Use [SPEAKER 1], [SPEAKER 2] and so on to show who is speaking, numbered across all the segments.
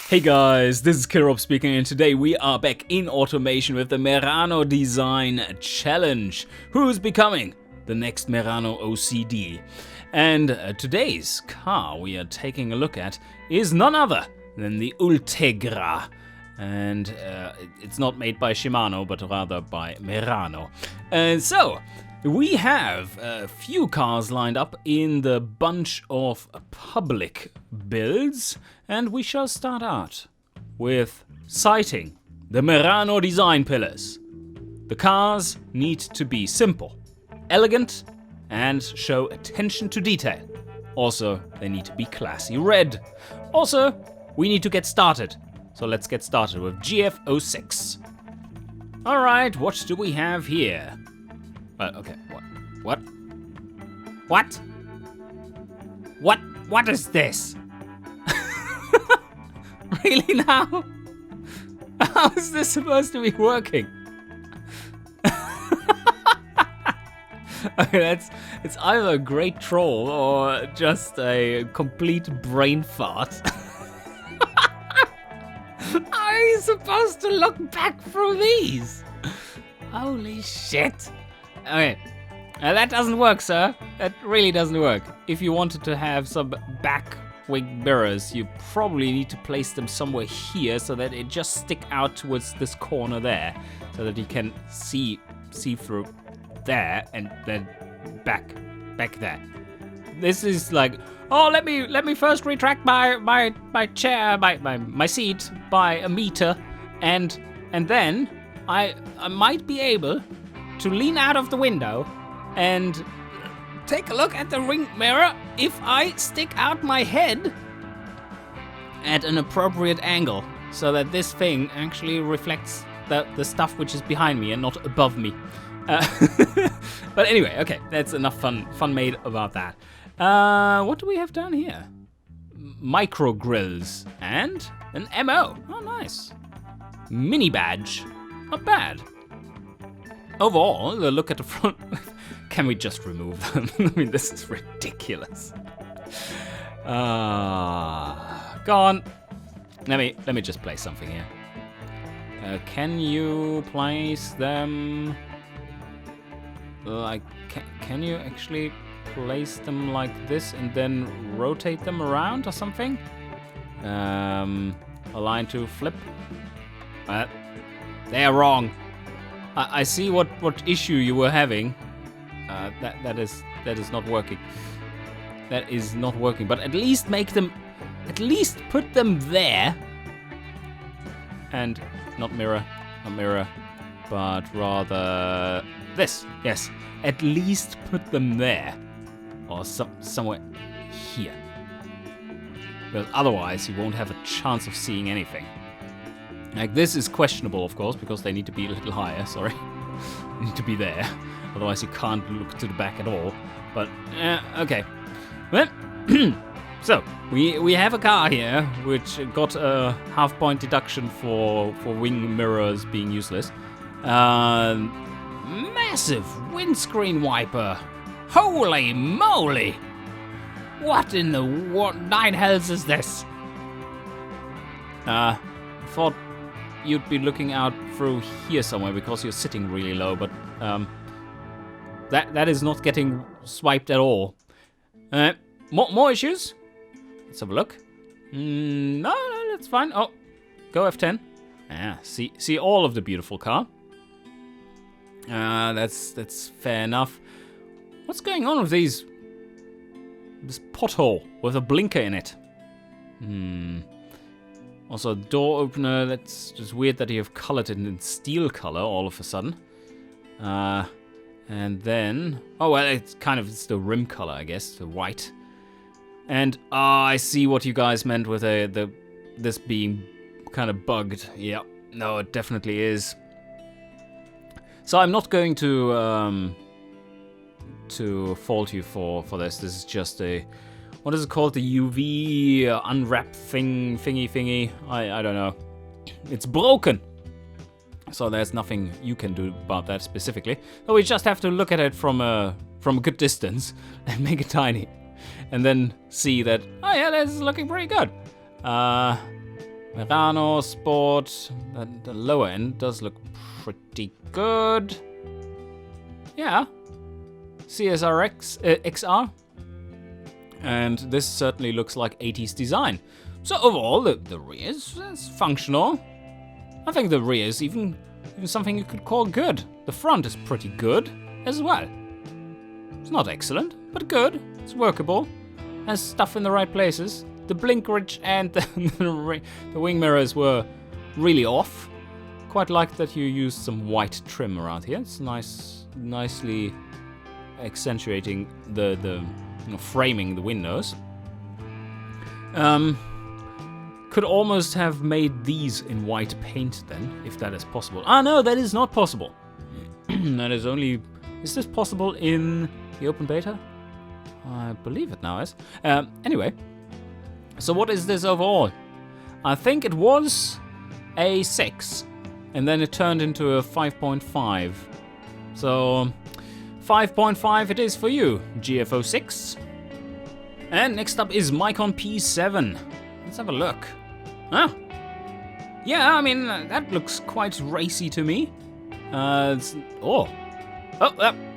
[SPEAKER 1] Hey guys, this is Kirop speaking, and today we are back in automation with the Merano Design Challenge. Who's becoming the next Merano OCD? And today's car we are taking a look at is none other than the Ultegra. And it's not made by Shimano, but rather by Merano. So, we have a few cars lined up in the bunch of public builds, and we shall start out with sighting the Merano design pillars. The cars need to be simple, elegant, and show attention to detail. Also, they need to be classy red. Also, we need to get started. So let's get started with GF06. Alright, what do we have here? Okay, what? What is this? Really now? How is this supposed to be working? Okay, it's either a great troll or just a complete brain fart. How are you supposed to look back through these? Holy shit. Okay, that doesn't work, sir. That really doesn't work. If you wanted to have some back wing mirrors, you probably need to place them somewhere here so that it just stick out towards this corner there, so that you can see through there and then back there. This is like, oh, let me first retract my chair, my seat by a meter, and then I might be able to lean out of the window and take a look at the ring mirror if I stick out my head at an appropriate angle, so that this thing actually reflects the stuff which is behind me and not above me. But anyway, okay, that's enough fun made about that. What do we have down here? Micro grills and an MO. Oh, nice. Mini badge. Not bad. Overall, the look at the front. Can we just remove them? I mean, this is ridiculous. Go on. Let me just place something here. Can you place them like? Can you actually place them like this and then rotate them around or something? Align to flip. They're wrong. I see what issue you were having. That is not working. That is not working. But at least put them there. And not mirror, but rather this. Yes. At least put them there. Or somewhere here. Because otherwise you won't have a chance of seeing anything. Like, this is questionable, of course, because they need to be a little higher, sorry. They need to be there. Otherwise you can't look to the back at all. But, okay. Well, so, we have a car here, which got a half-point deduction for wing mirrors being useless. Massive windscreen wiper. Holy moly! What in the nine hells is this? Thought you'd be looking out through here somewhere because you're sitting really low, but that is not getting swiped at all. More issues? Let's have a look. No, that's fine. Oh, go F10. Yeah, see all of the beautiful car. That's fair enough. What's going on with this pothole with a blinker in it? Also, door opener, that's just weird that you have colored it in steel color all of a sudden. And then, oh well, it's the rim color, I guess, the white. And I see what you guys meant with this being kind of bugged. Yeah, no, it definitely is. So I'm not going to fault you for this. This is just a, what is it called? The UV unwrap thingy. I don't know. It's broken. So there's nothing you can do about that specifically. So we just have to look at it from a good distance and make it tiny. And then see that, oh yeah, this is looking pretty good. Merano Sport. The lower end does look pretty good. Yeah. CSRX XR. And this certainly looks like 80s design. So overall, the rear is functional. I think the rear is even something you could call good. The front is pretty good as well. It's not excellent, but good. It's workable. Has stuff in the right places. The blink ridge and the wing mirrors were really off. Quite like that you used some white trim around here. It's nicely accentuating the framing the windows. Could almost have made these in white paint then, if that is possible. Ah, no, that is not possible. That is only... Is this possible in the open beta? I believe it now is. Anyway, so what is this overall? I think it was a 6, and then it turned into a 5.5. So 5.5 it is for you, GF06. And next up is Mycon P7. Let's have a look. Huh? Yeah, I mean, that looks quite racy to me. We're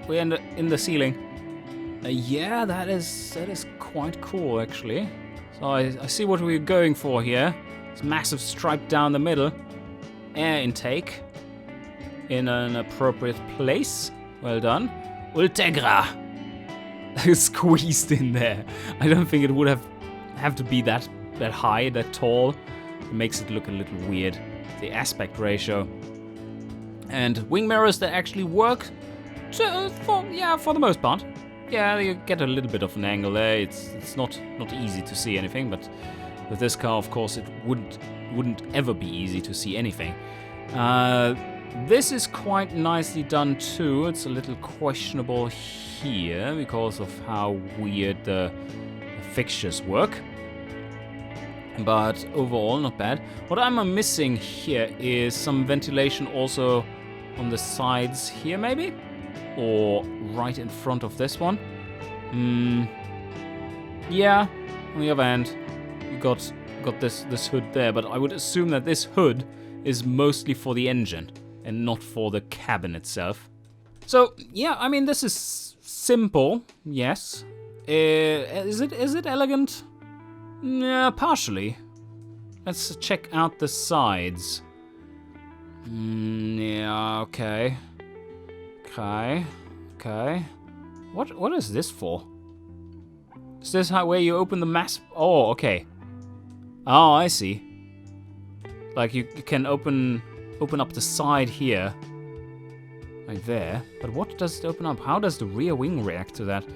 [SPEAKER 1] in the ceiling. Yeah, that is quite cool, actually. So I see what we're going for here. It's massive stripe down the middle. Air intake in an appropriate place. Well done. Ultegra. Squeezed in there. I don't think it would have to be that high, that tall. It makes it look a little weird. The aspect ratio. And wing mirrors that actually work for the most part. Yeah, you get a little bit of an angle there. It's not easy to see anything, but with this car, of course, it wouldn't ever be easy to see anything. This is quite nicely done too. It's a little questionable here because of how weird the fixtures work. But overall, not bad. What I'm missing here is some ventilation also on the sides here, maybe? Or right in front of this one. Yeah, on the other hand, you got this hood there, but I would assume that this hood is mostly for the engine and not for the cabin itself. So yeah, I mean, this is simple, yes. Is it elegant? Yeah, partially. Let's check out the sides. Yeah, okay. Okay. What is this for? Is this where you open the mass? Oh, okay. Oh, I see. Like you can open up the side here. Like there. But what does it open up? How does the rear wing react to that?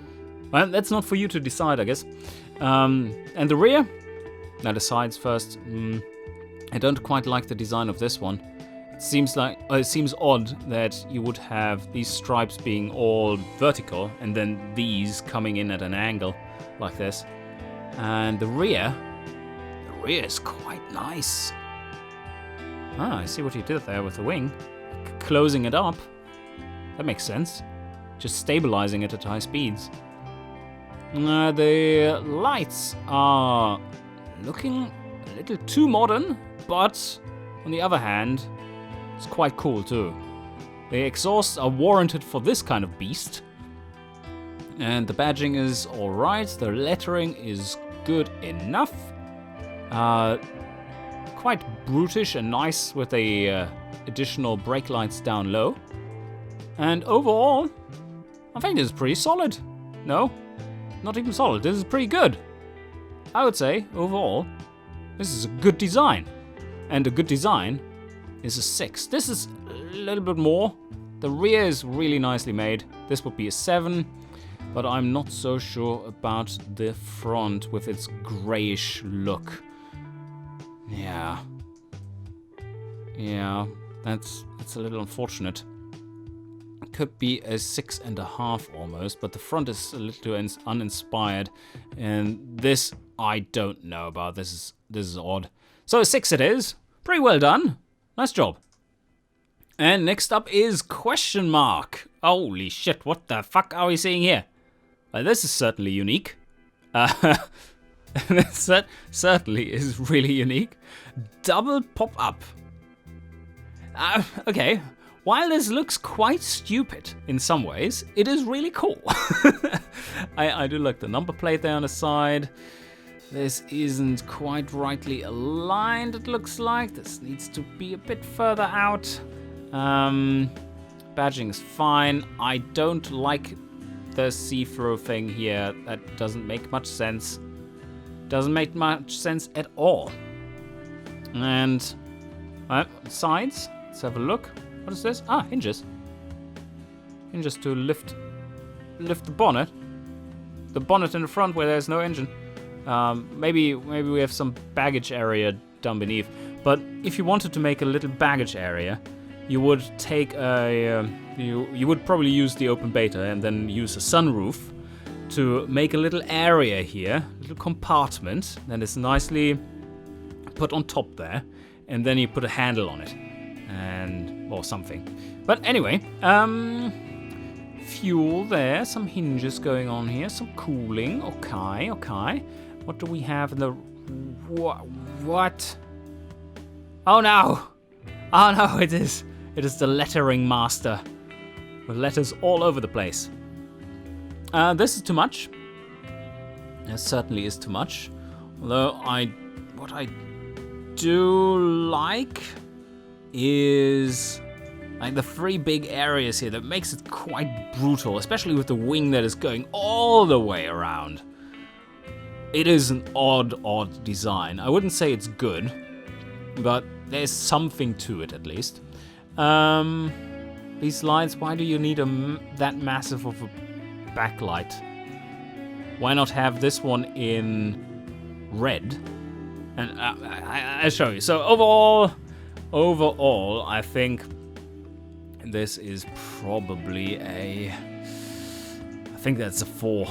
[SPEAKER 1] Well, that's not for you to decide, I guess. And the rear? Now the sides first. I don't quite like the design of this one. It seems odd that you would have these stripes being all vertical and then these coming in at an angle like this. And the rear is quite nice. Ah, I see what you did there with the wing. Closing it up. That makes sense. Just stabilizing it at high speeds. The lights are looking a little too modern, but on the other hand, it's quite cool too. The exhausts are warranted for this kind of beast. And the badging is alright, the lettering is good enough. Quite brutish and nice with the additional brake lights down low. And overall, I think this is pretty solid. No? Not even solid, this is pretty good. I would say, overall, this is a good design. And a good design is a 6. This is a little bit more. The rear is really nicely made. This would be a 7. But I'm not so sure about the front with its grayish look. Yeah, that's a little unfortunate. Could be a 6.5 almost, but the front is a little uninspired, and this I don't know about. This is odd. So a 6 it is. Pretty well done. Nice job. And next up is question mark. Holy shit! What the fuck are we seeing here? Well, this is certainly unique. That certainly is really unique. Double pop-up. Okay, while this looks quite stupid in some ways, it is really cool. I do like the number plate there on the side. This isn't quite rightly aligned, it looks like. This needs to be a bit further out. Badging is fine. I don't like the see-through thing here. That doesn't make much sense. Doesn't make much sense at all. And sides, let's have a look. What is this? Ah, hinges. Hinges to lift the bonnet. The bonnet in the front where there's no engine. Maybe we have some baggage area down beneath. But if you wanted to make a little baggage area, you would take a you would probably use the open beta and then use a sunroof to make a little area here, a little compartment that is nicely put on top there, and then you put a handle on it or something. But anyway, fuel there, some hinges going on here, some cooling. Okay. What do we have in the what? Oh no! It is the lettering master with letters all over the place. This is too much. It certainly is too much. Although what I do like is like the three big areas here that makes it quite brutal, especially with the wing that is going all the way around. It is an odd design. I wouldn't say it's good, but there's something to it at least. These lights, why do you need that massive of a backlight? Why not have this one in red? And I'll show you. So overall, I think this is probably I think that's a 4.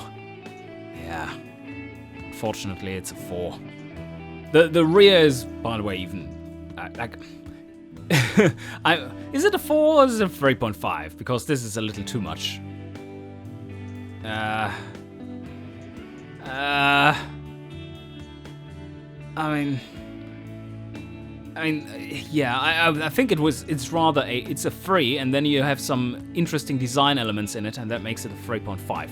[SPEAKER 1] Yeah. Unfortunately, it's a 4. The rear is, by the way, even like. Is it a 4 or is it a 3.5? Because this is a little too much. I think it's rather it's a 3, and then you have some interesting design elements in it, and that makes it a 3.5.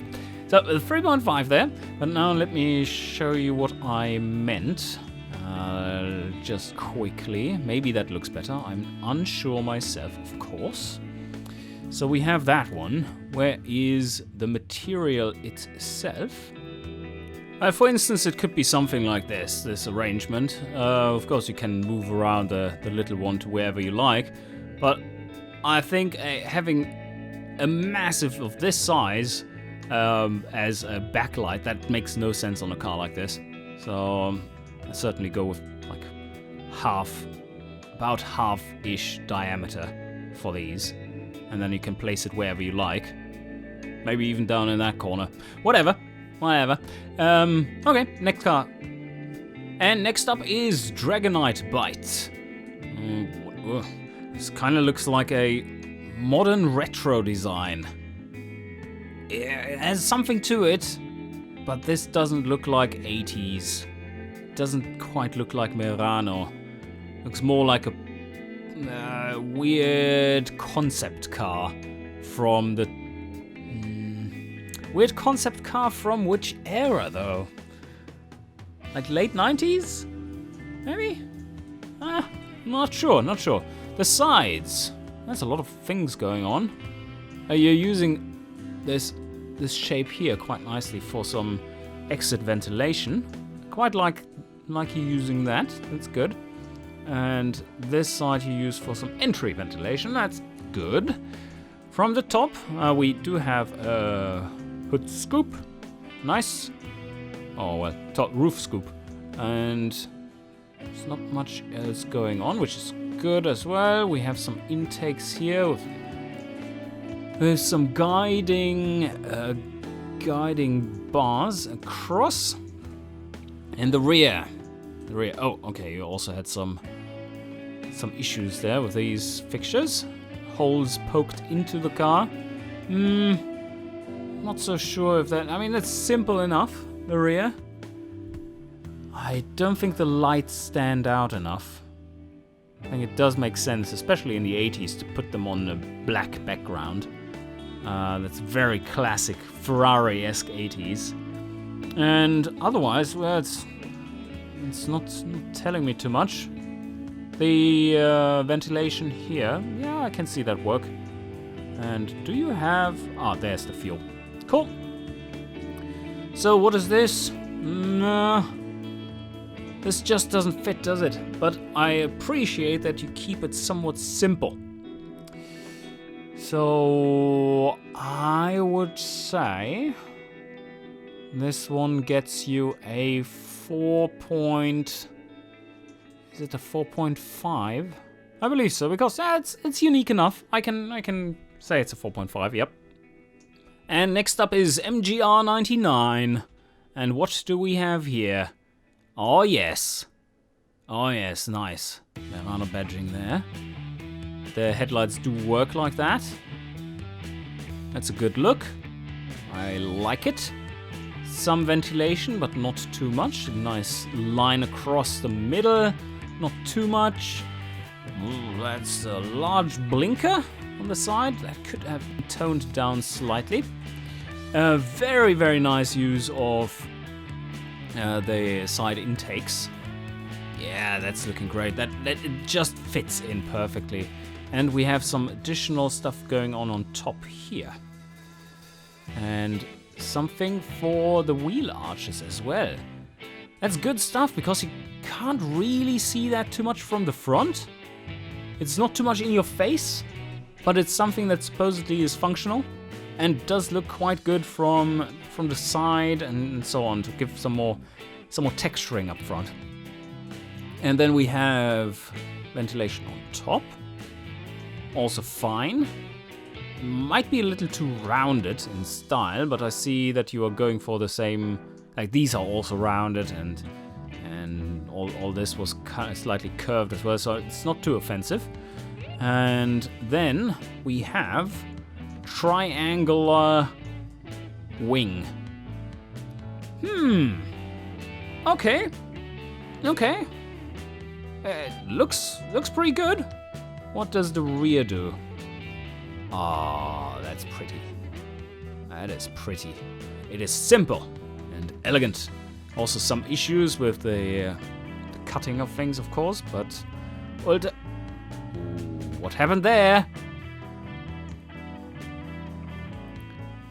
[SPEAKER 1] So the 3.5 there, but now let me show you what I meant. Just quickly, maybe that looks better. I'm unsure myself, of course. So we have that one. Where is the material itself? For instance, it could be something like this arrangement. Of course, you can move around the little one to wherever you like, but I think having a massive of this size as a backlight, that makes no sense on a car like this. So I certainly go with like about half-ish diameter for these, and then you can place it wherever you like. Maybe even down in that corner. Whatever. Okay, next car. And next up is Dragonite bytes. This kind of looks like a modern retro design. It has something to it, but this doesn't look like 80s. It doesn't quite look like Merano. Looks more like a weird concept car from the... Weird concept car from which era, though? Like late 90s? Maybe? Not sure. The sides. That's a lot of things going on. You're using this shape here quite nicely for some exit ventilation. Quite like you using that. That's good. And this side you use for some entry ventilation. That's good. From the top, we do have a hood scoop. Nice. Oh, well, top roof scoop. And there's not much else going on, which is good as well. We have some intakes here with some guiding bars across. And the rear. Oh, okay, you also had some issues there with these fixtures. Holes poked into the car. Not so sure if that... I mean, that's simple enough, the rear. I don't think the lights stand out enough. I think it does make sense, especially in the 80s, to put them on a black background. That's very classic Ferrari-esque 80s. And otherwise, well, it's not telling me too much. The ventilation here, yeah, I can see that work. And do you have... Ah, there's the fuel. Cool. So what is this? This just doesn't fit, does it? But I appreciate that you keep it somewhat simple. So I would say this one gets you a 4. Is it a 4.5? I believe so, because it's unique enough. I can say it's a 4.5. Yep. And next up is MGR99. And what do we have here? Oh yes. Oh yes, nice. Merano badging there. The headlights do work like that. That's a good look. I like it. Some ventilation, but not too much. A nice line across the middle. Not too much. Ooh, that's a large blinker on the side. That could have been toned down slightly. Very, very nice use of the side intakes. Yeah, that's looking great. That it just fits in perfectly. And we have some additional stuff going on top here. And something for the wheel arches as well. That's good stuff, because you can't really see that too much from the front. It's not too much in your face, but it's something that supposedly is functional and does look quite good from the side and so on, to give some more texturing up front. And then we have ventilation on top. Also fine. Might be a little too rounded in style, but I see that you are going for the same. Like, these are also rounded, and all this was kind of slightly curved as well, so it's not too offensive. And then we have triangular wing. Okay. Looks pretty good. What does the rear do? Ah, that's pretty. That is pretty. It is simple and elegant. Also some issues with the cutting of things, of course, but... Well, what happened there?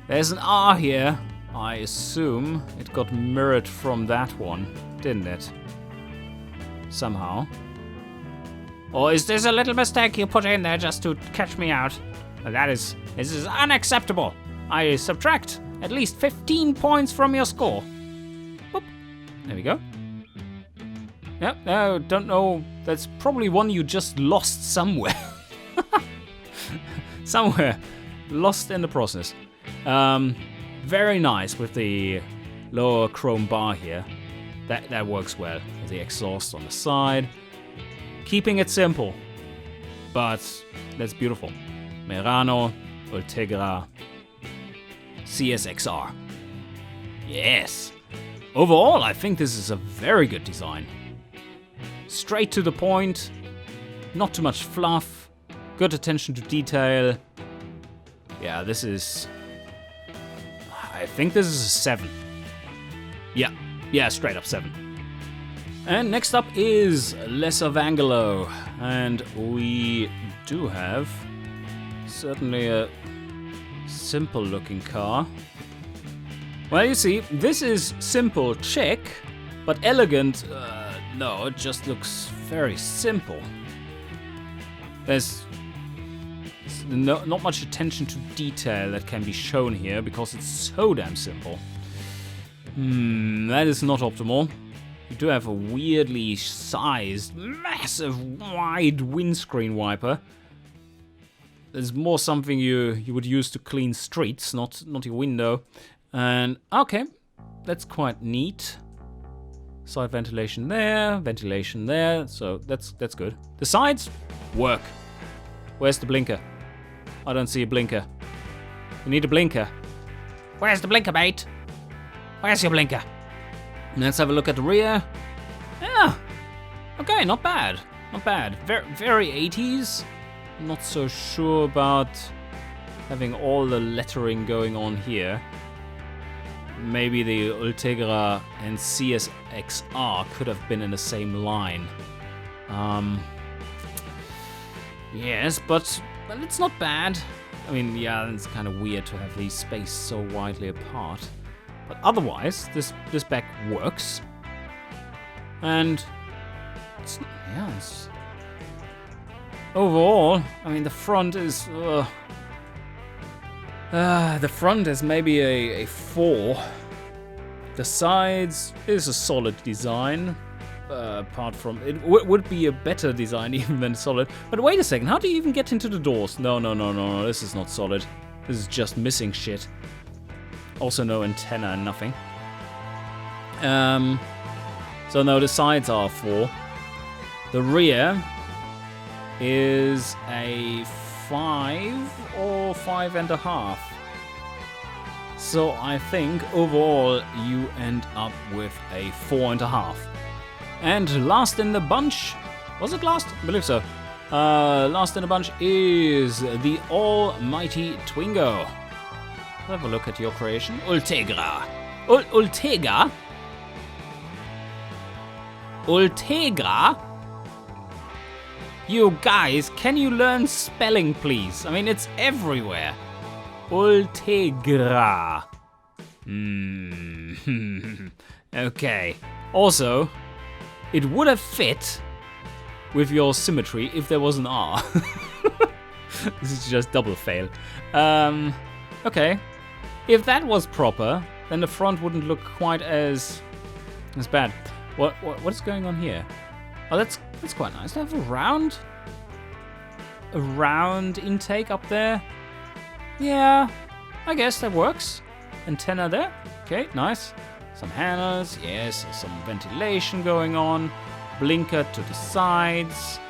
[SPEAKER 1] There's an R here. I assume it got mirrored from that one, didn't it? Somehow. Or is this a little mistake you put in there just to catch me out? This is unacceptable. I subtract at least 15 points from your score. Boop. There we go. Yep, no, don't know. That's probably one you just lost somewhere. Somewhere. Lost in the process. Very nice with the lower chrome bar here. That works well. The exhaust on the side. Keeping it simple. But that's beautiful. Merano Ultegra CSXR. Yes. Overall, I think this is a very good design. Straight to the point. Not too much fluff. Good attention to detail. Yeah, this is... I think this is a 7. Yeah, straight up 7. And next up is Lesser Vangelo. And we do have certainly a simple looking car. Well, you see, this is simple, check, but elegant, no, it just looks very simple. There's not much attention to detail that can be shown here because it's so damn simple. That is not optimal. You do have a weirdly sized, massive, wide windscreen wiper. There's more something you would use to clean streets, not your window. And okay, that's quite neat. Side ventilation there, so that's good. The sides work. Where's the blinker? I don't see a blinker. You need a blinker. Where's the blinker, mate? Where's your blinker? Let's have a look at the rear. Yeah. Okay, not bad. Not bad. Very 80s. Not so sure about having all the lettering going on here. Maybe the Ultegra and CSXR could have been in the same line. Yes, but it's not bad. I mean, yeah, it's kind of weird to have these spaced so widely apart. But otherwise, this back works. And it's overall, I mean, the front is maybe a 4. The sides is a solid design. Apart from it would be a better design even than solid. But wait a second, how do you even get into the doors? No, this is not solid. This is just missing shit. Also no antenna and nothing. So no, the sides are 4. The rear is a 5 or 5.5. So I think overall you end up with a 4.5. And last in the bunch, was it last? I believe so. Last in the bunch is the almighty Twingo. Have a look at your creation. Ultegra. Ultegra? Ultegra? You guys, can you learn spelling, please? I mean, it's everywhere. Ultegra. Okay. Also, it would have fit with your symmetry if there was an R. This is just double fail. Okay. If that was proper, then the front wouldn't look quite as bad. What's going on here? Oh, that's quite nice. To have a round intake up there. Yeah, I guess that works. Antenna there. Okay, nice. Some handles, yes, some ventilation going on. Blinker to the sides.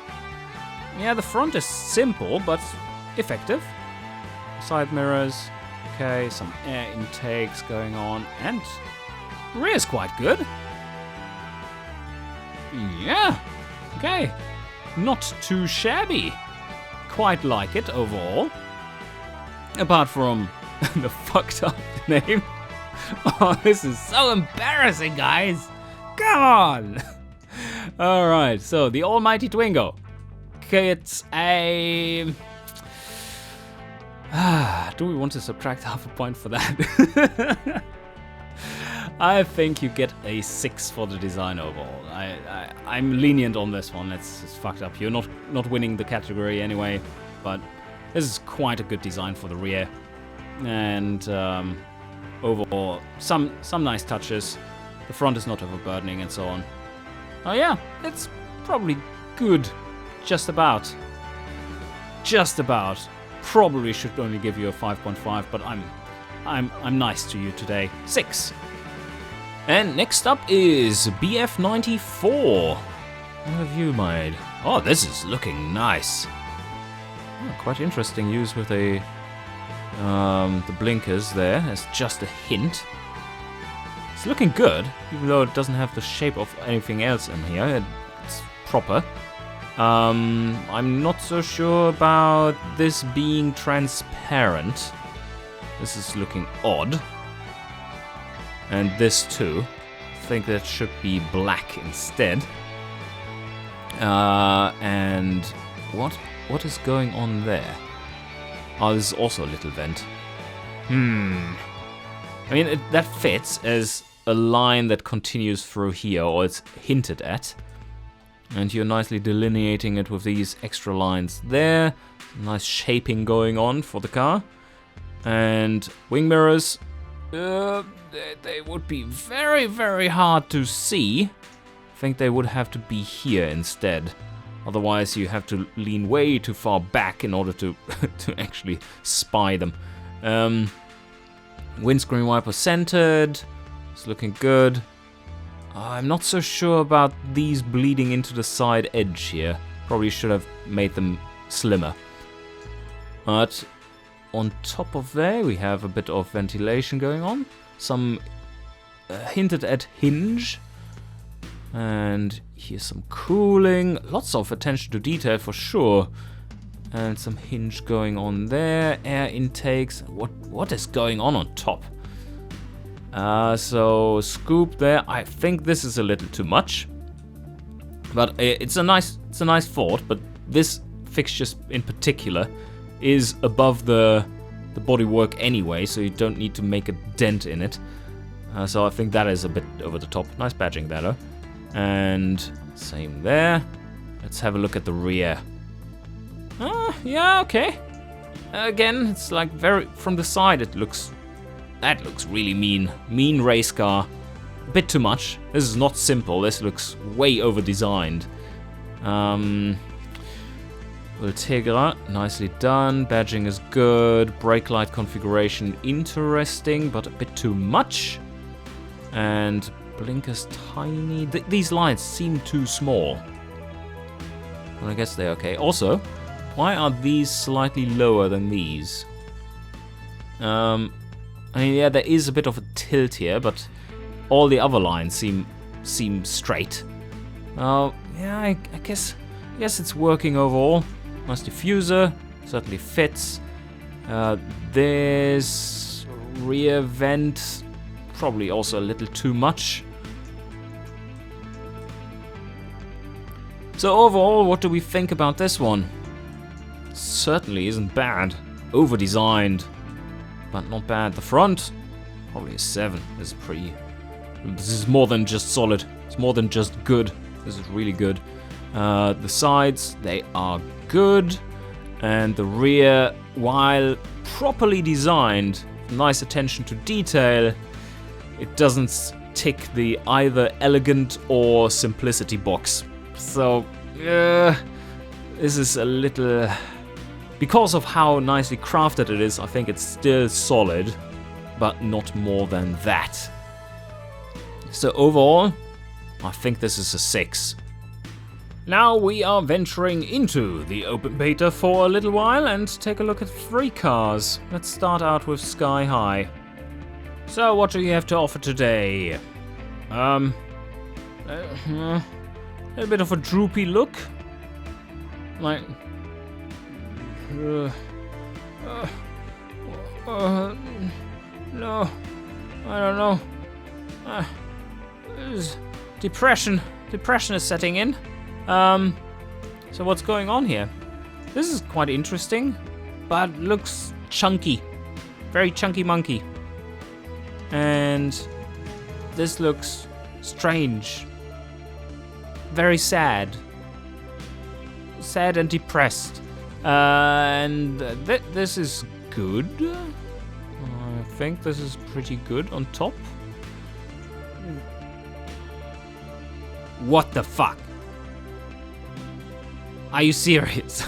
[SPEAKER 1] Yeah, the front is simple, but effective. Side mirrors. Okay, some air intakes going on. And the rear is quite good. Yeah, okay. Not too shabby. Quite like it overall. Apart from the fucked up name. Oh, this is so embarrassing, guys. Come on. Alright, so the almighty Twingo. It's a... do we want to subtract half a point for that? I think you get a 6 for the design overall. I'm lenient on this one. It's fucked up. You're not winning the category anyway, but this is quite a good design for the rear. And overall, some nice touches. The front is not overburdening and so on. Oh yeah, it's probably good. Just about. Probably should only give you a 5.5, but I'm nice to you today. 6. And next up is BF94. What have you made? Oh, this is looking nice. Oh, quite interesting use with the blinkers there as just a hint. It's looking good, even though it doesn't have the shape of anything else in here. It's proper. I'm not so sure about this being transparent. This is looking odd. And this too. I think that should be black instead. And what is going on there? Oh, this is also a little vent. I mean, that fits as a line that continues through here, or it's hinted at. And you're nicely delineating it with these extra lines there. Nice shaping going on for the car. And wing mirrors, they would be very, very hard to see. I think they would have to be here instead. Otherwise you have to lean way too far back in order to to actually spy them. Windscreen wiper centered. It's looking good. I'm not so sure about these bleeding into the side edge here. Probably should have made them slimmer. But on top of there we have a bit of ventilation going on. Some hinted at hinge. And here's some cooling. Lots of attention to detail for sure. And some hinge going on there. Air intakes. What is going on top? So scoop there. I think this is a little too much. But it's a nice thought. But this fixture in particular is above the bodywork anyway, so you don't need to make a dent in it. So I think that is a bit over the top. Nice badging there, though. And same there. Let's have a look at the rear. Yeah, okay. Again, it's like from the side that looks really mean. Mean race car. A bit too much. This is not simple. This looks way over designed. Ultegra, nicely done. Badging is good. Brake light configuration, interesting, but a bit too much. And blinkers tiny. These lights seem too small. Well, I guess they're okay. Also, why are these slightly lower than these? I mean, yeah, there is a bit of a tilt here, but all the other lines seem straight. Yeah, I guess it's working overall. Nice diffuser, certainly fits. This rear vent, probably also a little too much. So overall, what do we think about this one? Certainly isn't bad. Over-designed, but not bad. The front, probably a 7. This is more than just solid. It's more than just good. This is really good. The sides, they are good. And the rear, while properly designed, nice attention to detail, it doesn't tick the either elegant or simplicity box. So, this is a little... Because of how nicely crafted it is, I think it's still solid, but not more than that. So overall, I think this is a 6. Now we are venturing into the open beta for a little while and take a look at 3 cars. Let's start out with Sky High. So what do you have to offer today? A bit of a droopy look. Like... no, I don't know. Depression is setting in. So what's going on here? This is quite interesting, but looks chunky. Very chunky monkey. And this looks strange. Very sad. Sad and depressed. And this is good. I think this is pretty good on top. What the fuck? Are you serious?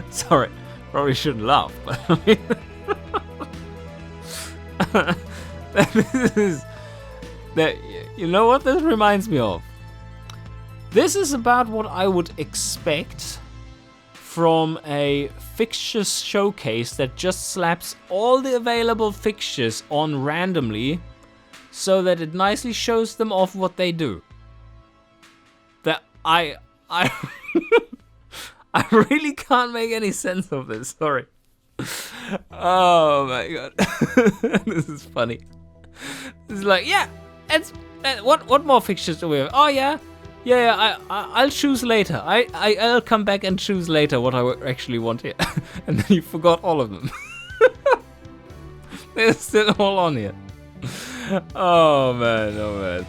[SPEAKER 1] Sorry, probably shouldn't laugh, but I mean, this is that. You know what this reminds me of? This is about what I would expect from a fixtures showcase that just slaps all the available fixtures on randomly so that it nicely shows them off what they do. That I I really can't make any sense of this, sorry. Oh my god. This is funny. It's like, yeah, what more fixtures do we have? Oh yeah. Yeah, I'll choose later. I'll come back and choose later what I actually want here. And then you forgot all of them. They're still all on here. Oh man.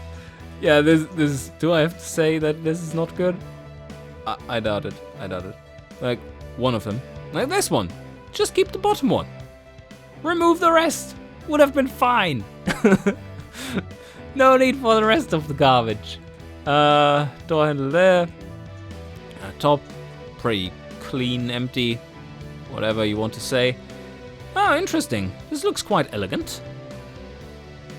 [SPEAKER 1] Yeah, this. Do I have to say that this is not good? I doubt it. Like, one of them. Like this one. Just keep the bottom one. Remove the rest. Would have been fine. No need for the rest of the garbage. Door handle there. Top, pretty clean, empty, whatever you want to say. Oh, interesting. This looks quite elegant.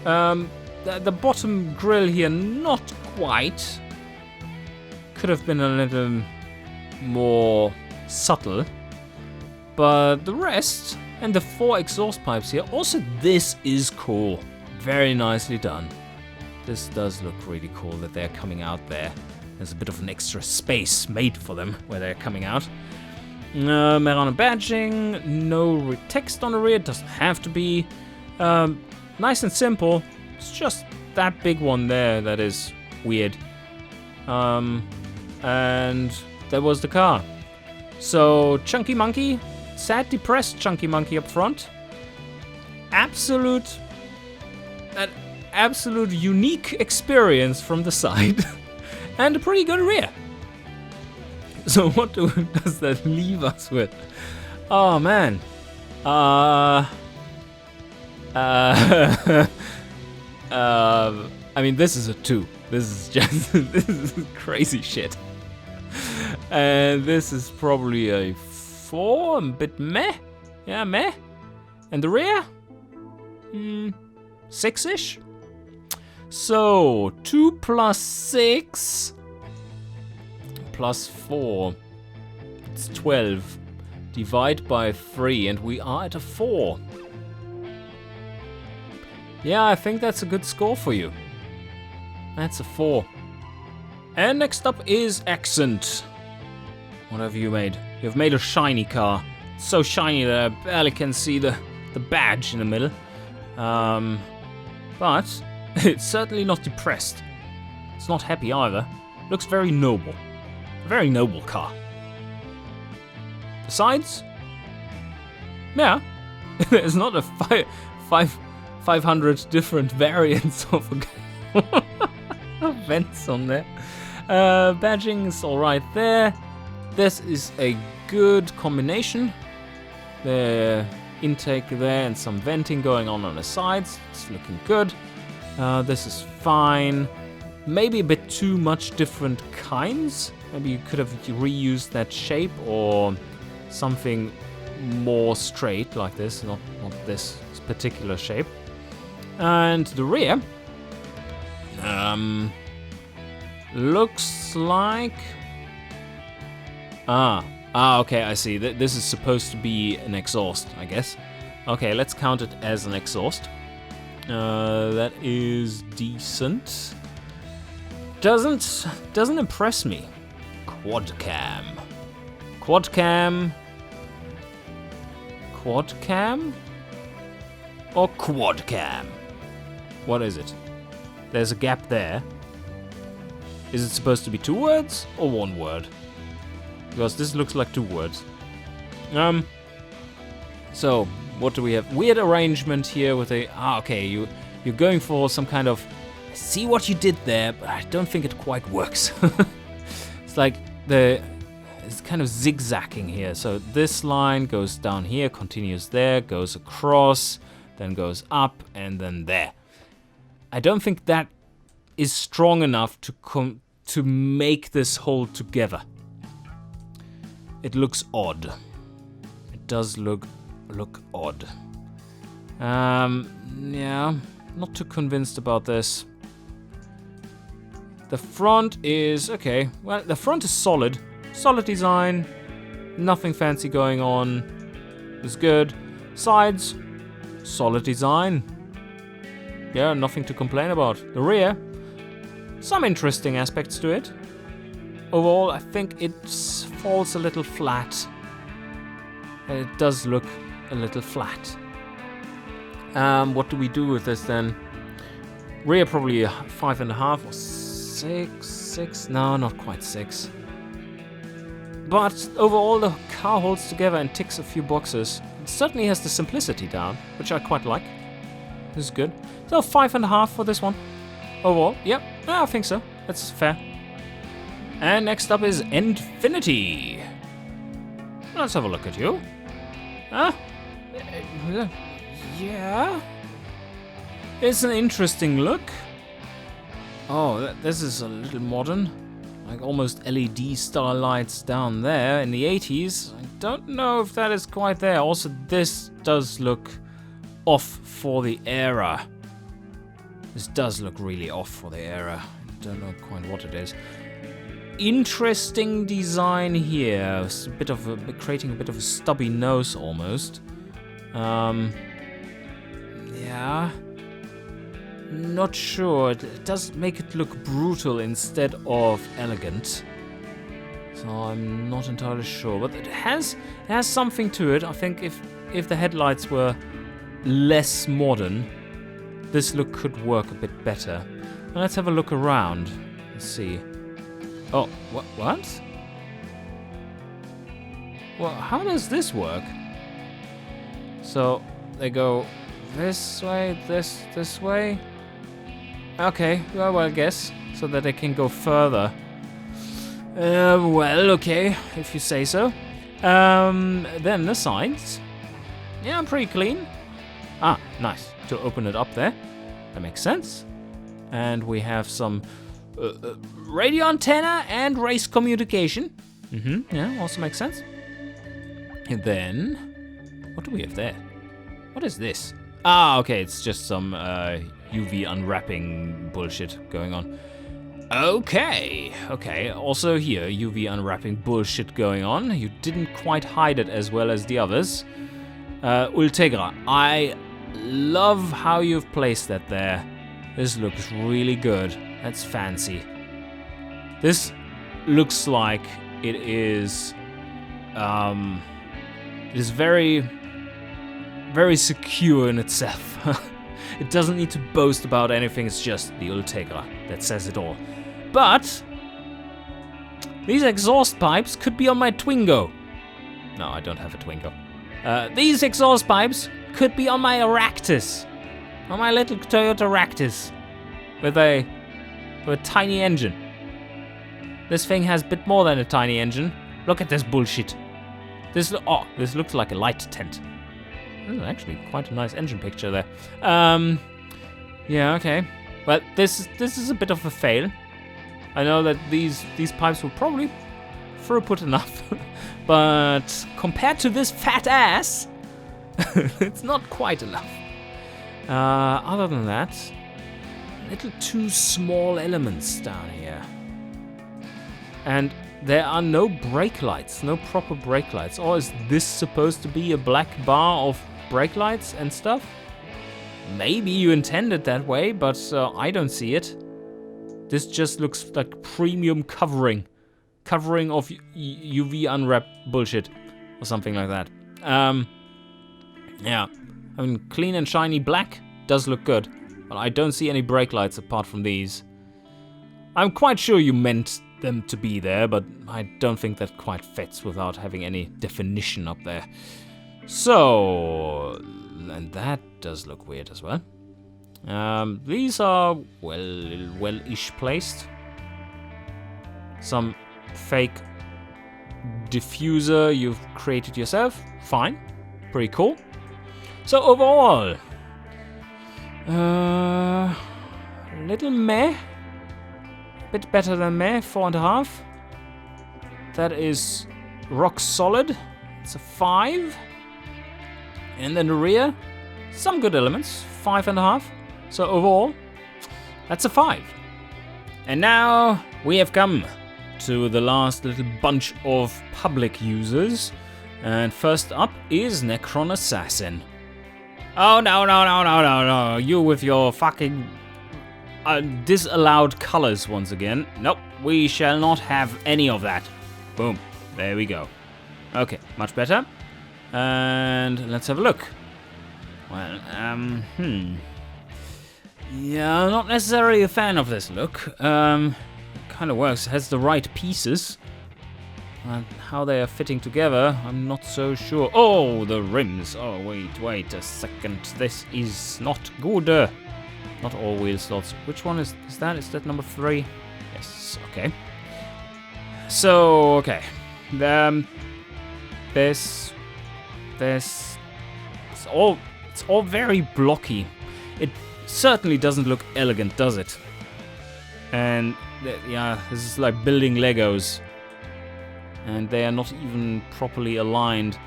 [SPEAKER 1] The bottom grill here, not quite. Could have been a little more subtle. But the rest, and the 4 exhaust pipes here, also this is cool. Very nicely done. This does look really cool that they're coming out there. There's a bit of an extra space made for them where they're coming out. Merano badging, no text on the rear, doesn't have to be. Nice and simple. It's just that big one there that is weird. And there was the car. So, Chunky Monkey, sad, depressed Chunky Monkey up front. An absolute unique experience from the side. And a pretty good rear. So what does that leave us with? Oh man. I mean, this is a 2. This is just this is crazy shit. And this is probably a 4, a bit meh. Yeah, meh. And the rear? 6-ish. So 2 plus 6 plus 4. It's 12. Divide by 3 and we are at a 4. Yeah, I think that's a good score for you. That's a 4. And next up is Accent. What have you made? You've made a shiny car. It's so shiny that I barely can see the badge in the middle. But it's certainly not depressed. It's not happy either. Looks very noble. A very noble car. The sides? Yeah. There's not a 500 different variants of vents on there. Badging is alright there. This is a good combination. The intake there and some venting going on the sides. It's looking good. This is fine. Maybe a bit too much different kinds. Maybe you could have reused that shape or something more straight like this, not this particular shape. And the rear looks like okay, I see. This is supposed to be an exhaust, I guess. Okay, let's count it as an exhaust. That is decent. Doesn't impress me. Quad cam or quad cam? What is it? There's a gap there. Is it supposed to be 2 words or 1 word? Because this looks like 2 words. So what do we have? Weird arrangement here with a okay, you're going for some kind of, I see what you did there, but I don't think it quite works. It's like it's kind of zigzagging here. So this line goes down here, continues there, goes across, then goes up, and then there. I don't think that is strong enough to make this hold together. It looks odd. It does look odd. Yeah, not too convinced about this. The front is okay. Well, the front is solid. Solid design. Nothing fancy going on. It's good. Sides, solid design. Yeah, nothing to complain about. The rear, some interesting aspects to it. Overall, I think it falls a little flat. It does look a little flat. What do we do with this then? Rear probably a 5.5 or 6. No, not quite 6. But overall, the car holds together and ticks a few boxes. It certainly has the simplicity down, which I quite like. This is good. So 5.5 for this one. Overall, yep, I think so. That's fair. And next up is Infinity. Let's have a look at you. Yeah. It's an interesting look. Oh, this is a little modern. Like almost LED star lights down there in the 80s. I don't know if that is quite there. Also, this does look off for the era. This does look really off for the era. I don't know quite what it is. Interesting design here. It's creating a bit of a stubby nose almost. Yeah. not sure. It does make it look brutal instead of elegant. So I'm not entirely sure, but it has something to it. I think if the headlights were less modern, this look could work a bit better. Now let's have a look around. Let's see. Oh, what? Well, how does this work? So they go this way, this way. Okay, well, I guess so that they can go further. Well, okay, if you say so. Then the sides. Yeah, pretty clean. Ah, nice. To open it up there. That makes sense. And we have some radio antenna and race communication. Yeah, also makes sense. And then, what do we have there? What is this? Ah, okay, it's just some UV unwrapping bullshit going on. Okay. Also here, UV unwrapping bullshit going on. You didn't quite hide it as well as the others. Ultegra, I love how you've placed that there. This looks really good. That's fancy. This looks like it is very, very secure in itself. It doesn't need to boast about anything. It's just the Ultegra that says it all. But these exhaust pipes could be on my Twingo. No, I don't have a Twingo. These exhaust pipes could be on my Aractus. On my little Toyota Aractus. With a tiny engine. This thing has a bit more than a tiny engine. Look at this bullshit. This looks like a light tent. This is actually quite a nice engine picture there. Yeah, okay. But this is a bit of a fail. I know that these pipes were probably throughput enough, but compared to this fat ass, it's not quite enough. Other than that, little two small elements down here. And there are no brake lights, no proper brake lights. Or is this supposed to be a black bar of brake lights and stuff? Maybe you intended that way, but I don't see it. This just looks like premium covering of UV unwrap bullshit or something like that. Yeah, I mean, clean and shiny black does look good, but I don't see any brake lights apart from these. I'm quite sure you meant them to be there, but I don't think that quite fits without having any definition up there. So, and that does look weird as well. These are well-ish placed. Some fake diffuser you've created yourself. Fine. Pretty cool. So overall, little meh. Bit better than meh, 4.5. That is rock solid. It's a 5. And then the rear, some good elements, 5.5. So overall, that's a 5. And now we have come to the last little bunch of public users. And first up is Necron Assassin. Oh, no. You with your fucking disallowed colors once again. Nope, we shall not have any of that. Boom, there we go. Okay, much better. And let's have a look. Well, yeah, not necessarily a fan of this look. Kind of works, it has the right pieces. And how they are fitting together, I'm not so sure. Oh, the rims. Oh, wait a second. This is not good. Not all wheel slots. Which one is that? Is that number 3? Yes, okay. So, okay. This it's all very blocky. It certainly doesn't look elegant, does it? And yeah, this is like building Legos. And they are not even properly aligned.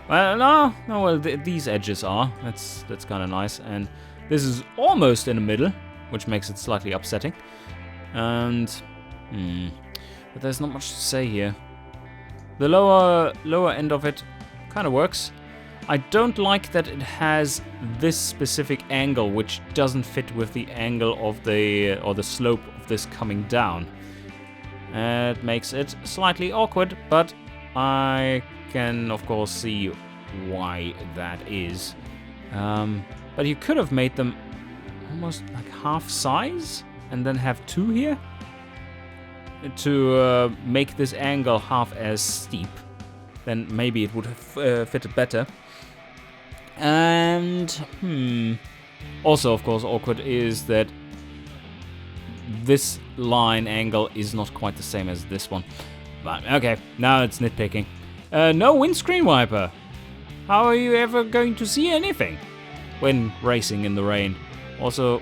[SPEAKER 1] Well, no. Well, these edges are. That's kind of nice. And this is almost in the middle, which makes it slightly upsetting. And but there's not much to say here. The lower end of it kind of works. I don't like that it has this specific angle, which doesn't fit with the angle of the slope of this coming down. It makes it slightly awkward, but I can of course see why that is. But you could have made them almost like half size and then have two here to make this angle half as steep. Then maybe it would have fitted better. And also, of course, awkward is that this line angle is not quite the same as this one. But okay, now it's nitpicking. No windscreen wiper. How are you ever going to see anything when racing in the rain? Also,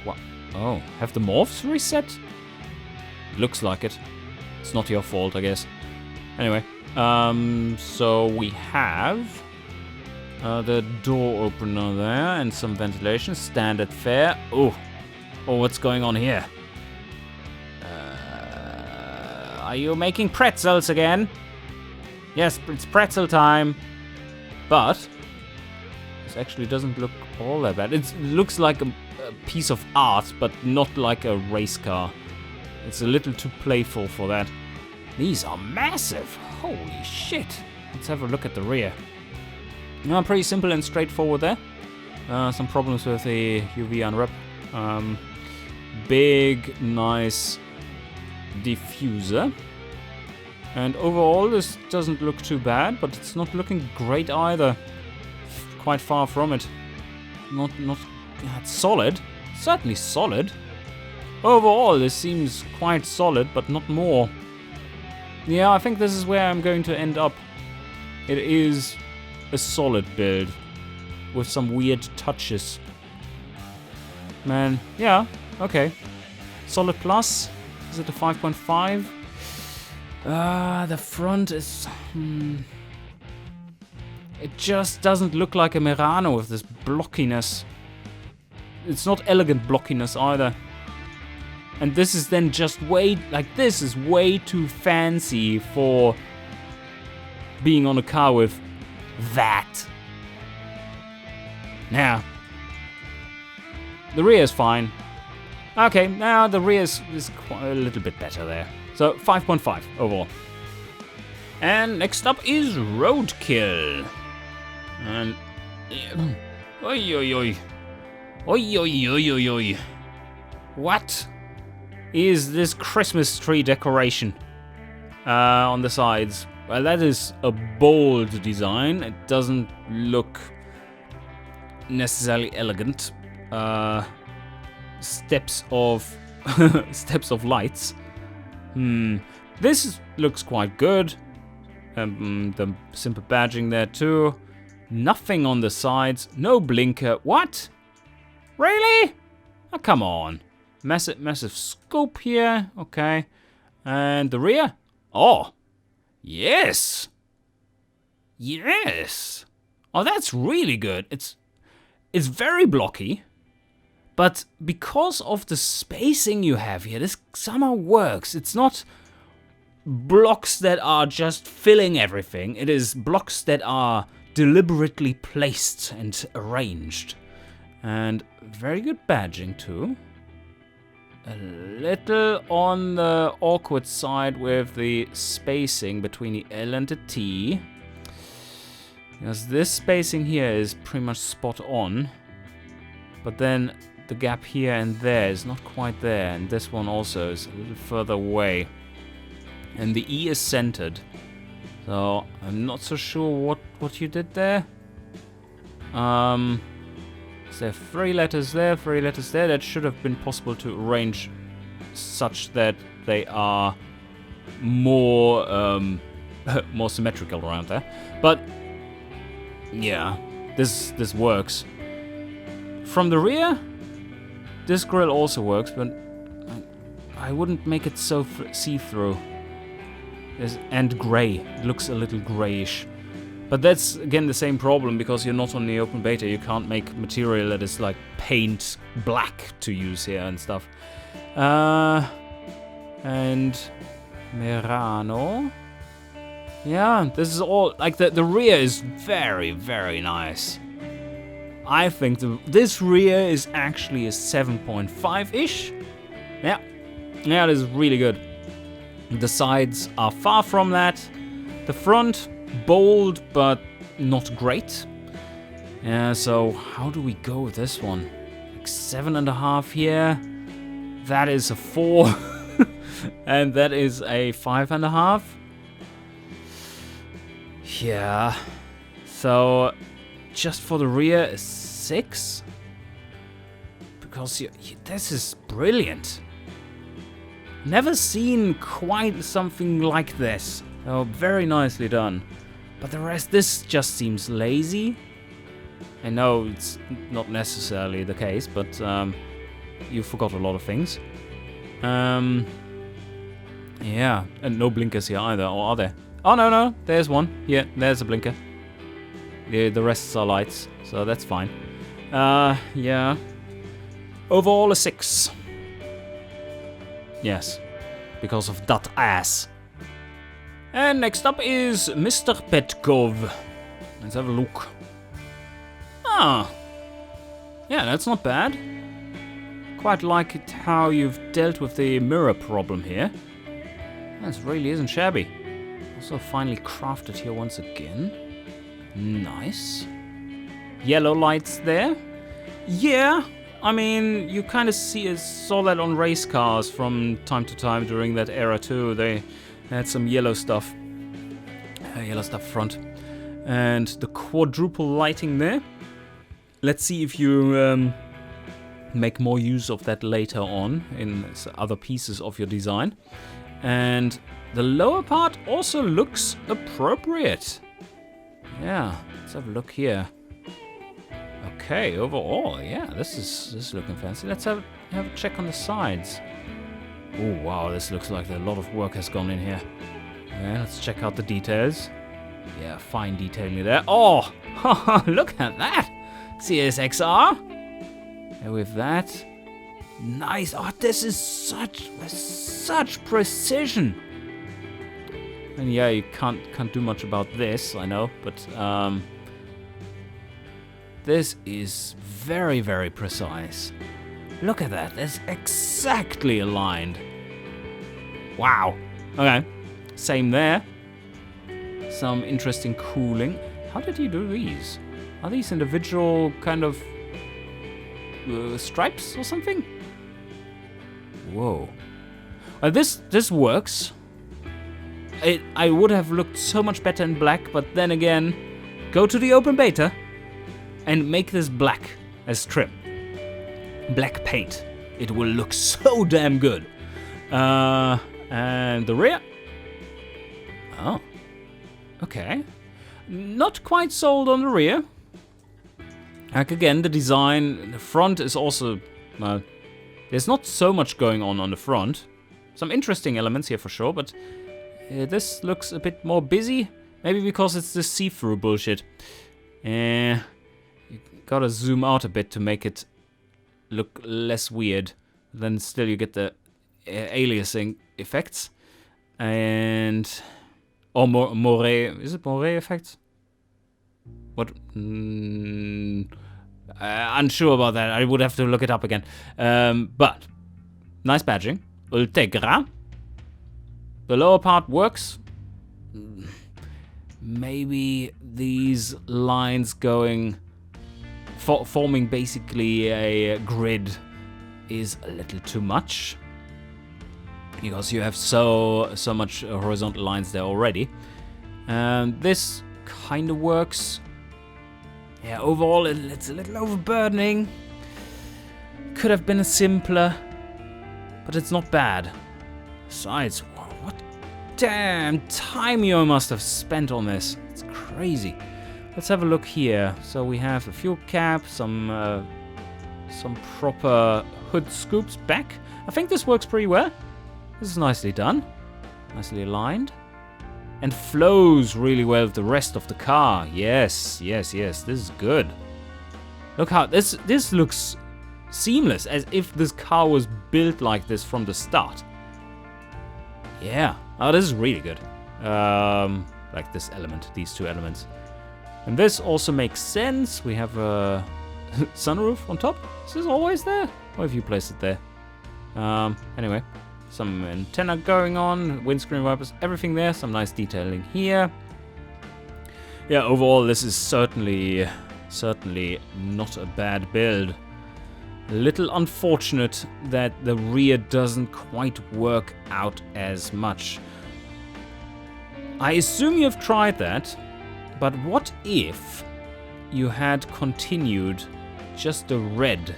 [SPEAKER 1] what? Oh, have the morphs reset? Looks like it. It's not your fault, I guess. Anyway, so we have the door opener there and some ventilation, standard fare. Oh, what's going on here? Are you making pretzels again? Yes, it's pretzel time. But this actually doesn't look all that bad. It looks like a piece of art, but not like a race car. It's a little too playful for that. These are massive. Holy shit. Let's have a look at the rear. Pretty simple and straightforward there. Some problems with the UV unwrap. Big, nice diffuser. And overall, this doesn't look too bad, but it's not looking great either. Quite far from it. Not it's solid. Certainly solid. Overall, this seems quite solid, but not more. Yeah, I think this is where I'm going to end up. It is a solid build with some weird touches. Man, yeah, okay. Solid plus. Is it a 5.5? The front is... It just doesn't look like a Merano with this blockiness. It's not elegant blockiness either. And this is then just way... Like, this is way too fancy for being on a car with that. Now, the rear is fine. Okay, now the rear is quite a little bit better there. So 5.5 overall. And next up is Roadkill. And oi oi oi. Oi oi oi oi oi. What is this Christmas tree decoration on the sides? Well, that is a bold design. It doesn't look necessarily elegant. Steps of lights. This looks quite good. The simple badging there too. Nothing on the sides. No blinker. What? Really? Oh, come on. Massive scope here. Okay. And the rear? Oh. Yes. Yes. Oh, that's really good. It's very blocky. But because of the spacing you have here, this somehow works. It's not blocks that are just filling everything. It is blocks that are deliberately placed and arranged. And very good badging too. A little on the awkward side with the spacing between the L and the T. Because this spacing here is pretty much spot on. But then the gap here and there is not quite there. And this one also is a little further away. And the E is centered. So I'm not so sure what you did there. Is there 3 letters there, 3 letters there? That should have been possible to arrange such that they are more more symmetrical around there. But yeah, this works. From the rear, this grill also works, but I wouldn't make it so see-through. And grey. It looks a little greyish. But that's, again, the same problem, because you're not on the open beta. You can't make material that is, like, paint black to use here and stuff. And Merano. Yeah, this is all, like, the rear is very, very nice. I think this rear is actually a 7.5-ish. Yeah, this is really good. The sides are far from that. The front, bold, but not great. Yeah, so how do we go with this one? Like 7.5 here. That is a 4. And that is a 5.5. Yeah. So just for the rear, a 6. Because this is brilliant. Never seen quite something like this. Oh, very nicely done. But the rest, this just seems lazy. I know it's not necessarily the case, but you forgot a lot of things. Yeah, and no blinkers here either, or are there? Oh, no, there's one. Here, there's a blinker. The rest are lights, so that's fine. Yeah. Overall, a 6. Yes, because of that ass. And next up is Mr. Petkov. Let's have a look. Ah, yeah, that's not bad. Quite like it how you've dealt with the mirror problem here. That really isn't shabby. Also finally crafted here once again. Nice. Yellow lights there. Yeah, I mean, you kind of saw that on race cars from time to time during that era too. They had some yellow stuff. Yellow stuff front. And the quadruple lighting there. Let's see if you make more use of that later on in other pieces of your design. And the lower part also looks appropriate. Yeah, let's have a look here. Okay, overall, yeah, this is looking fancy. Let's have a check on the sides. Oh wow, this looks like a lot of work has gone in here. Yeah, let's check out the details. Yeah, fine detailing there. Oh, look at that! CSXR. And with that, nice. Oh, this is such precision. And yeah, you can't do much about this, I know, but this is very, very precise. Look at that. That's exactly aligned. Wow. Okay. Same there. Some interesting cooling. How did you do these? Are these individual kind of stripes or something? Whoa. This works. I would have looked so much better in black, but then again, go to the open beta and make this black as trim. Black paint. It will look so damn good. And the rear. Oh. Okay. Not quite sold on the rear. Like again, the design, the front is also, well, there's not so much going on the front. Some interesting elements here for sure, but this looks a bit more busy. Maybe because it's the see-through bullshit. You gotta zoom out a bit to make it look less weird. Then still you get the aliasing effects. And... or moire... is it moire effects? What? Unsure about that. I would have to look it up again. But nice badging. Ultegra. The lower part works. Maybe these lines going, forming basically a grid is a little too much. Because you have so much horizontal lines there already. This kind of works. Yeah, overall it's a little overburdening. Could have been simpler, but it's not bad. Besides, what damn time you must have spent on this. It's crazy. Let's have a look here. So we have a fuel cap, some proper hood scoops back. I think this works pretty well. This is nicely done. Nicely aligned. And flows really well with the rest of the car. Yes. This is good. Look how this looks seamless, as if this car was built like this from the start. Yeah. Oh, this is really good. like this element, these two elements. And this also makes sense. We have a sunroof on top. Is this always there? Or have you placed it there? Anyway, some antenna going on, windscreen wipers, everything there. Some nice detailing here. Yeah, overall, this is certainly not a bad build. A little unfortunate that the rear doesn't quite work out as much. I assume you've tried that, but what if you had continued just the red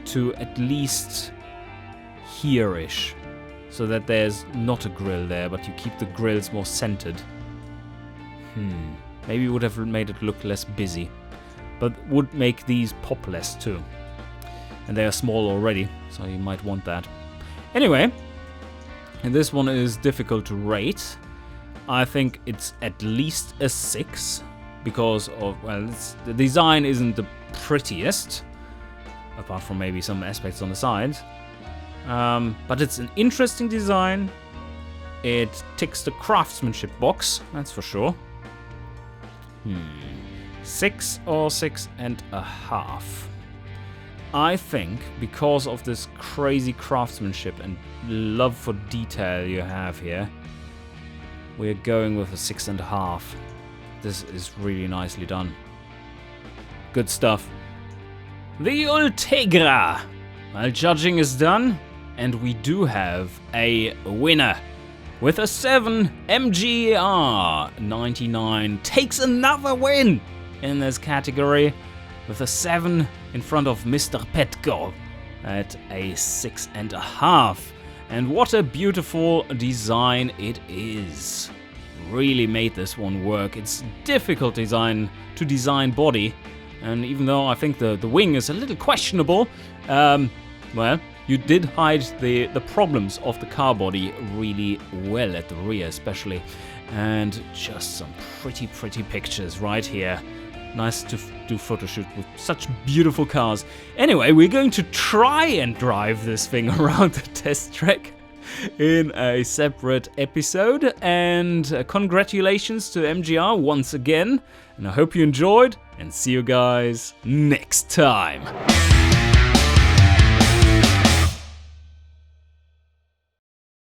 [SPEAKER 1] to at least here-ish, so that there's not a grill there, but you keep the grills more centered? Maybe it would have made it look less busy, but would make these pop less too. And they are small already, so you might want that. Anyway, and this one is difficult to rate. I think it's at least a 6, because of, well, the design isn't the prettiest, apart from maybe some aspects on the sides. But it's an interesting design. It ticks the craftsmanship box, that's for sure. 6 or 6.5. I think because of this crazy craftsmanship and love for detail you have here, we're going with a 6.5. This is really nicely done. Good stuff. The Ultegra. Well, judging is done, and we do have a winner. With a 7, MGR99 takes another win in this category, with a 7 in front of Mr. Petkov at a 6.5. And what a beautiful design it is. Really made this one work. It's difficult to design body, and even though I think the wing is a little questionable, well, you did hide the problems of the car body really well at the rear especially. And just some pretty pictures right here. Nice to do photo shoot with such beautiful cars. Anyway, we're going to try and drive this thing around the test track in a separate episode. And congratulations to MGR once again. And I hope you enjoyed, and see you guys next time.